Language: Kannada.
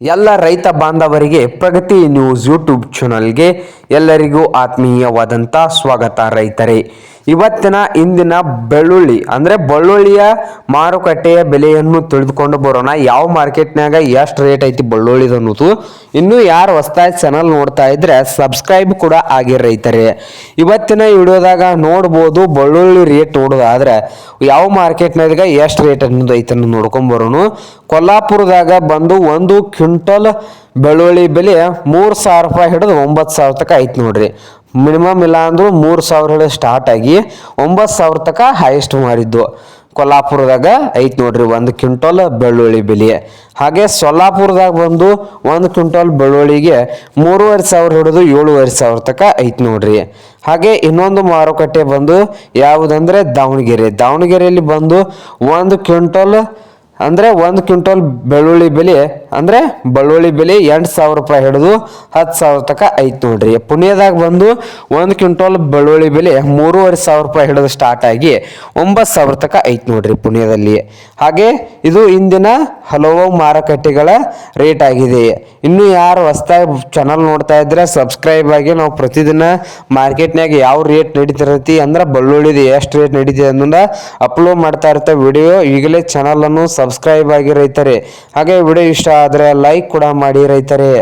ಎಲ್ಲ ರೈತ ಬಾಂಧವರಿಗೆ ಪ್ರಗತಿ ನ್ಯೂಸ್ ಯೂಟ್ಯೂಬ್ ಚಾನಲ್ಗೆ ಎಲ್ಲರಿಗೂ ಆತ್ಮೀಯವಾದಂಥ ಸ್ವಾಗತ ರೈತರೇ. ಇವತ್ತಿನ ಇಂದಿನ ಬೆಳ್ಳುಳ್ಳಿಯ ಮಾರುಕಟ್ಟೆಯ ಬೆಲೆಯನ್ನು ತಿಳಿದುಕೊಂಡು ಬರೋಣ. ಯಾವ ಮಾರ್ಕೆಟ್ನಾಗ ಎಷ್ಟು ರೇಟ್ ಐತಿ ಬೆಳ್ಳುಳ್ಳಿದು ಅನ್ನೋದು. ಇನ್ನು ಯಾರು ಹೊಸದಾಗಿ ಚಾನಲ್ ನೋಡ್ತಾ ಇದ್ರೆ ಸಬ್ಸ್ಕ್ರೈಬ್ ಕೂಡ ಆಗಿ ರೈತರೇ. ಇವತ್ತಿನ ವಿಡಿಯೋದಾಗ ನೋಡ್ಬೋದು ಬೆಳ್ಳುಳ್ಳಿ ರೇಟ್ ನೋಡೋದಾದ್ರೆ ಯಾವ ಮಾರ್ಕೆಟ್ನಾಗ ಎಷ್ಟು ರೇಟ್ ಅನ್ನೋದು ಐತೆ ಅನ್ನೋದು ನೋಡ್ಕೊಂಡ್ ಬರೋಣ. ಕೊಲ್ಲಾಪುರದಾಗ ಬಂದು ಒಂದು ಕ್ವಿಂಟಲ್ ಬೆಳ್ಳುಳ್ಳಿ ಬೆಲೆ 3,000 ರೂಪಾಯಿ ಹಿಡಿದು 9,000 ತನಕ ಐತಿ ನೋಡ್ರಿ. ಮಿನಿಮಮ್ ಇಲ್ಲ ಅಂದ್ರೂ 3,000 ಹಿಡಿದು ಸ್ಟಾರ್ಟ್ ಆಗಿ 9,000 ತನಕ ಹೈಯೆಸ್ಟ್ ಮಾಡಿದ್ದು ಕೊಲ್ಲಾಪುರದಾಗ ಐತಿ ನೋಡ್ರಿ ಒಂದು ಕ್ವಿಂಟಲ್ ಬೆಳ್ಳುಳ್ಳಿ ಬೆಲೆ. ಹಾಗೆ ಸೊಲ್ಲಾಪುರದಾಗ ಬಂದು ಒಂದು ಕ್ವಿಂಟಲ್ ಬೆಳ್ಳುಳ್ಳಿಗೆ 3,500 ಹಿಡಿದು 7,500 ತನಕ ಐತಿ ನೋಡ್ರಿ. ಹಾಗೆ ಇನ್ನೊಂದು ಮಾರುಕಟ್ಟೆ ಬಂದು ಯಾವುದಂದ್ರೆ ದಾವಣಗೆರೆಯಲ್ಲಿ ಬಂದು ಒಂದು ಕ್ವಿಂಟಲ್ ಬೆಳ್ಳುಳ್ಳಿ ಬೆಲೆ 8,000 ರೂಪಾಯಿ ಹಿಡಿದು 10,000 ತನಕ ಐತಿ ನೋಡ್ರಿ. ಪುಣ್ಯದಾಗ ಬಂದು ಒಂದು ಕ್ವಿಂಟಲ್ ಬೆಳ್ಳುಳ್ಳಿ ಬೆಲೆ 3,500 ರೂಪಾಯಿ ಹಿಡಿದು ಸ್ಟಾರ್ಟ್ ಆಗಿ 9,000 ತನಕ ಐತಿ ನೋಡ್ರಿ ಪುಣ್ಯದಲ್ಲಿ. ಹಾಗೆ ಇದು ಇಂದಿನ ಹಲವು ಮಾರುಕಟ್ಟೆಗಳ ರೇಟ್ ಆಗಿದೆ. ಇನ್ನು ಯಾರು ಹೊಸದಾಗಿ ಚಾನಲ್ ನೋಡ್ತಾ ಇದ್ರೆ ಸಬ್ಸ್ಕ್ರೈಬ್ ಆಗಿ ನಾವು ಪ್ರತಿದಿನ ಮಾರ್ಕೆಟ್ನಾಗ ಯಾವ ರೇಟ್ ನಡೀತಿರತಿ ಅಂದ್ರೆ ಬೆಳ್ಳುಳ್ಳಿದು ಎಷ್ಟು ರೇಟ್ ನಡೀತಿದೆ ಅನ್ನೋದ ಅಪ್ಲೋಡ್ ಮಾಡ್ತಾ ಇರ್ತಾ ವಿಡಿಯೋ. ಈಗಲೇ ಚಾನಲ್ ಅನ್ನು ಸಬ್ಸ್ಕ್ರೈಬ್ ಆಗಿ ರೈತರೇ. ಹಾಗೆ ವಿಡಿಯೋ ಇಷ್ಟ ಆದ್ರೆ ಲೈಕ್ ಕೂಡ ಮಾಡಿ ರೈತರೇ.